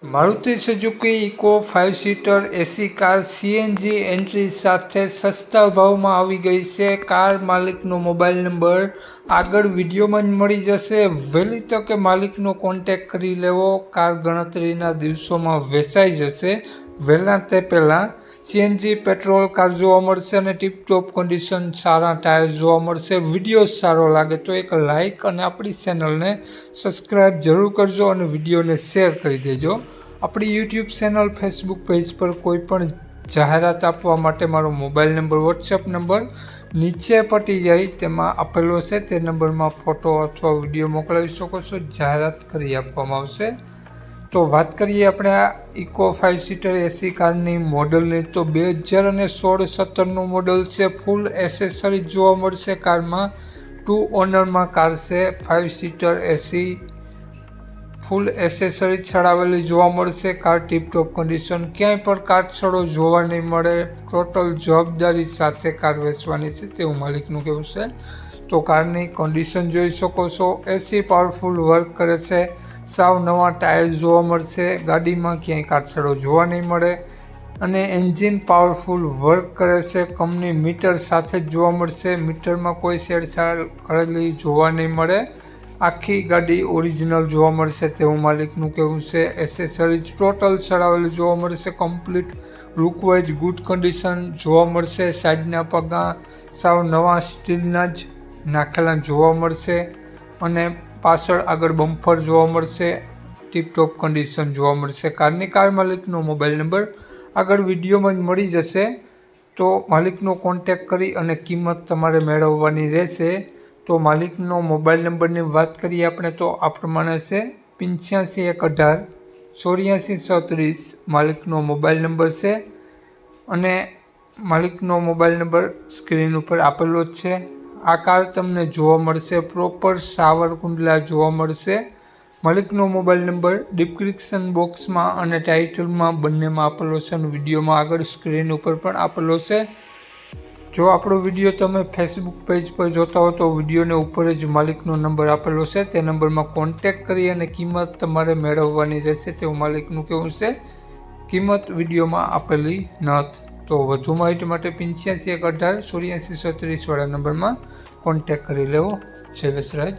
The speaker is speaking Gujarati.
Maruti Suzuki Eeco 5 seater AC car CNG entry સાથે સસ્તા ભાવમાં આવી ગઈ છે। કાર માલિકનો મોબાઈલ નંબર આગળ વિડીયોમાં જ મળી જશે। વહેલી તકે માલિકનો કોન્ટેક્ટ કરી લેવો। કાર ગણતરીના દિવસોમાં વેચાઈ જશે। વહેલા તે પહેલાં સીએનજી પેટ્રોલ કાર જોવા મળશે અને ટીપટોપ કન્ડિશન, સારા ટાયર જોવા મળશે। વિડીયો સારો લાગે તો એક લાઇક અને આપણી ચેનલને સબસ્ક્રાઈબ જરૂર કરજો અને વિડીયોને શેર કરી દેજો। આપણી યુટ્યુબ ચેનલ, ફેસબુક પેજ પર કોઈ પણ જાહેરાત આપવા માટે મારો મોબાઈલ નંબર, વોટ્સએપ નંબર નીચે પટી જાય તેમાં આપેલો છે। તે નંબરમાં ફોટો અથવા વિડીયો મોકલાવી શકો છો, જાહેરાત કરી આપવામાં આવશે। તો વાત કરીએ આપણે આ ઇકો 5 સીટર એસી કારની મોડલની, તો 2016-17નું મોડલ છે। ફૂલ એસેસરી જોવા મળશે કારમાં। 2 ઓનરમાં કાર છે। 5 સીટર એસી ફૂલ એસેસરી ચડાવેલી જોવા મળશે। કાર ટીપટોપ કન્ડિશન, ક્યાંય પણ કાટછડો જોવા નહીં મળે। ટોટલ જવાબદારી સાથે કાર વેચવાની છે તેવું માલિકનું કહેવું છે। તો કારની કન્ડિશન જોઈ શકો છો। એસી પાવરફુલ વર્ક કરે છે। સાવ નવા ટાયર જોવા મળશે। ગાડીમાં ક્યાંય કાટછડો જોવા નહીં મળે અને એન્જિન પાવરફુલ વર્ક કરે છે। કંપની મીટર સાથે જ જોવા મળશે। મીટરમાં કોઈ છેડછાડ કરેલી જોવા નહીં મળે। આખી ગાડી ઓરિજિનલ જોવા મળશે તેવું માલિકનું કહેવું છે। એસેસરીઝ ટોટલ ચડાવેલું જોવા મળશે। કમ્પ્લીટ લુકવાઇઝ ગુડ કન્ડિશન જોવા મળશે। સાઈડના પગા સાવ નવા સ્ટીલના જ નાખેલા જોવા મળશે અને પાછળ આગળ બમ્પર જોવા મળશે। ટીપટોપ કન્ડિશન જોવા મળશે કારની। કાર માલિકનો મોબાઈલ નંબર આગળ વિડીયોમાં જ મળી જશે। તો માલિકનો કોન્ટેક્ટ કરી અને કિંમત તમારે મેળવવાની રહેશે। તો માલિકનો મોબાઈલ નંબરની વાત કરીએ આપણે તો આ પ્રમાણે છે 85 118 84 36 માલિકનો મોબાઈલ નંબર છે અને માલિકનો મોબાઈલ નંબર સ્ક્રીન ઉપર આપેલો જ છે। આ કાર તમને જોવા મળશે પ્રોપર સાવરકુંડલા જોવા મળશે। માલિકનો મોબાઈલ નંબર ડિસ્ક્રિપ્શન બોક્સમાં અને ટાઇટલમાં બંનેમાં આપેલો છે અને વિડીયોમાં આગળ સ્ક્રીન ઉપર પણ આપેલો છે। જો આપણો વિડીયો તમે ફેસબુક પેજ પર જોતા હો તો વિડીયોને ઉપર જ માલિકનો નંબર આપેલો છે। તે નંબરમાં કોન્ટેક્ટ કરી અને કિંમત તમારે મેળવવાની રહેશે તેવું માલિકનું કહેવું છે। કિંમત વિડીયોમાં આપેલી નથી। તો વધુ માહિતી માટે 85 118 84 36 વાળા નંબરમાં કોન્ટેક્ટ કરી લેવો। જય વસરાજ।